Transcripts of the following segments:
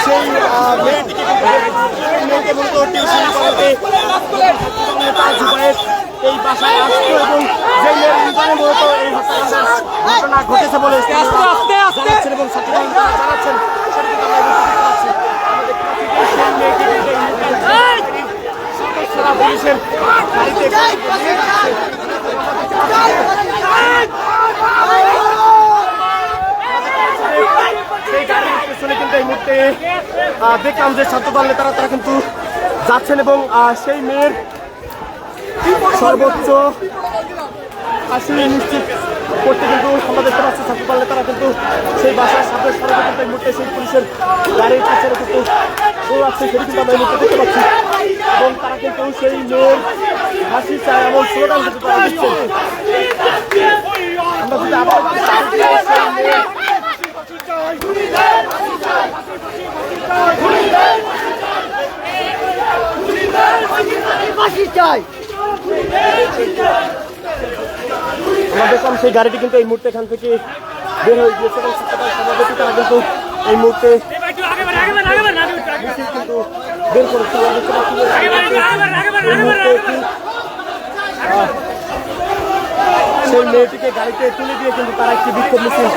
সেই মেয়েকে মূলত টিউশন করাতে এই বাসায় আসতো এবং যে মেয়ের ইনকামে মূলত এই হত্যাকাণ্ডের ঘটনা ঘটেছে বলে জানাচ্ছেন এবং সাথীরা জানাচ্ছেন পুলিশের গাড়িতে সেই গাড়ির পেছনে কিন্তু এই মুহূর্তে দেখলাম যে ছাত্রদল নেতারা তারা কিন্তু যাচ্ছেন এবং সেই মেয়ের সর্বোচ্চ ফাঁসি নিশ্চিত করতে কিন্তু আমরা দেখতে পাচ্ছি ছাত্রদল নেতারা কিন্তু সেই বাসার সামনে সড়কে কিন্তু এই মুহূর্তে সেই পুলিশের গাড়ির পেছনে কিন্তু দৌড়াচ্ছে সেটি কিন্তু আমরা এই মুহূর্তে দেখতে পাচ্ছি এবং তারা কিন্তু সেই মেয়ের ফাঁসি চায় এমন স্লোগান কিন্তু তারা দিচ্ছেন। আমরা যদি আবার আমরা দেখলাম সেই গাড়িটি কিন্তু এই মুহূর্তে এখান থেকে বের হয়ে গিয়েছে এবং সভাপতি তারা কিন্তু এই মুহূর্তে কিন্তু বের করেছে। সেই মেয়েটিকে গাড়িতে তুলে দিয়ে কিন্তু তারা একটি বিক্ষোভ মিছিল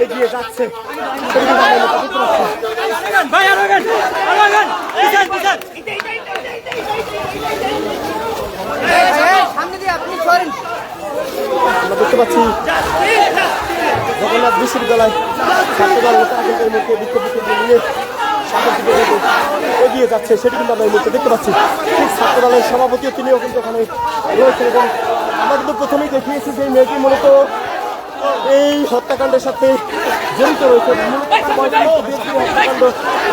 এগিয়ে যাচ্ছে। আমরা দেখতে পাচ্ছি জগন্নাথ বিশ্ববিদ্যালয় ছাত্রদল নেতারা কিন্তু এই মুহূর্তে বিক্ষোভ নিয়ে সামনের দিকে এগিয়ে যাচ্ছে সেটি কিন্তু আমরা এই মুহূর্তে দেখতে পাচ্ছি। ঠিক ছাত্রদলের সভাপতিও তিনিও কিন্তু এখানে রয়েছেন এবং আমরা কিন্তু প্রথমেই দেখিয়েছি যে মেয়েটি মূলত এই হত্যাকাণ্ডের সাথে জড়িত রয়েছে। হত্যাকাণ্ড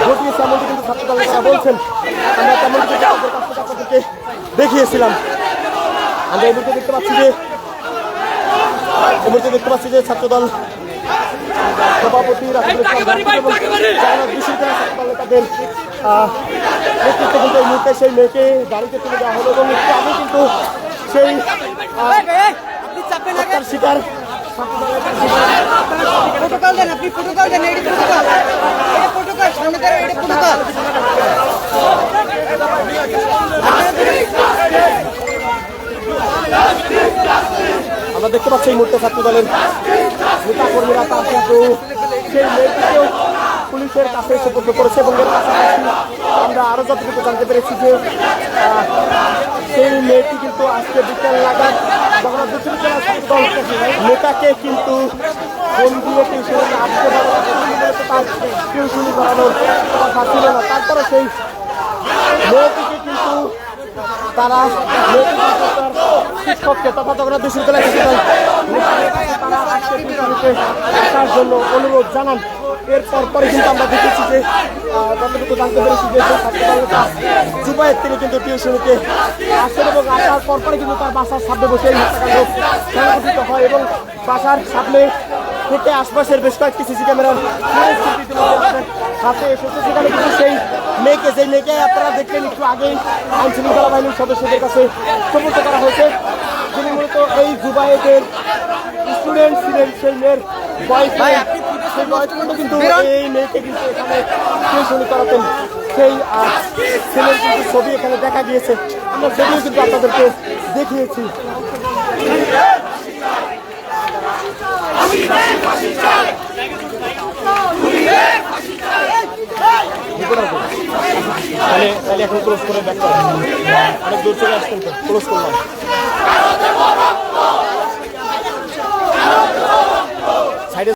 ঘটিয়েছে এমনটি কিন্তু ছাত্রদল নেতারা বলছেন। আমরা তেমনটি আপনাদেরকে দেখিয়েছিলাম। আমরা এই মুহূর্তে দেখতে পাচ্ছি যে ছাত্রদল সভাপতি জগন্নাথ বিশ্ববিদ্যালয় ছাত্রদল তাদের নেতৃত্ব কিন্তু এই মুহূর্তে সেই মেয়েকে গাড়িতে তুলে দেওয়া হলো এবং একটু আগে কিন্তু সেই হত্যার শিকার আমরা দেখতে পাচ্ছি এই মুহূর্তে ছাত্রদলের নেতা কর্মীরা তার কিন্তু সেই মেয়েটিকেও পুলিশের কাছে সুপর্দ করেছে এবং এর পাশাপাশি আমরা আরও যতটুকু জানতে পেরেছি যে সেই মেয়েটি কিন্তু আজকে বিকেল নাগাদ জগন্নাথ বিশ্ববিদ্যালয় ছাত্রদল নেতাকে কিন্তু ফোন দিয়ে টিউশনে আসতে পারে তার টিউশনি করানোর কথা ছিল না। তারপরে সেই মেয়েটিকে কিন্তু তারা শিক্ষককে তথা জগন্নাথ বিশ্ববিদ্যালয় তারা আজকে টিউশনিতে আসার জন্য অনুরোধ জানান। এরপর পরে কিন্তু আমরা দেখেছি যে যতটুকু জানতে পেরেছি যে জুবাইর তিনি কিন্তু টিউশনিতে আসেন এবং আসার পরপরে কিন্তু তার বাসার সামনে বসে এই হত্যাকাণ্ড সংঘটিত হয় এবং বাসার সামনে থেকে আশপাশের বেশ কয়েকটি সিসি ক্যামেরার হাতে এসেছে। সেখানে কিন্তু সেই মেয়েকে যেই মেয়েকে আপনারা দেখলেন একটু আগেই আইন শৃঙ্খলা বাহিনীর সদস্যদের কাছে সুপর্দ করা হয়েছে, যিনি মূলত এই জুবাইরের স্টুডেন্ট ছিলেন। সেই মেয়ের বয়ফ্রেন্ড কিন্তু এই মেয়েকে কিন্তু এখানে টিউশনি করাতেন। সেই ছেলের কিন্তু ছবি এখানে দেখা গিয়েছে, আমরা সেটিও কিন্তু আপনাদেরকে দেখিয়েছি। তাহলে এখন ক্লোজ করে ব্যাক করেন, অনেক দূর চলে আসতেন তো ক্লোজ করলাম।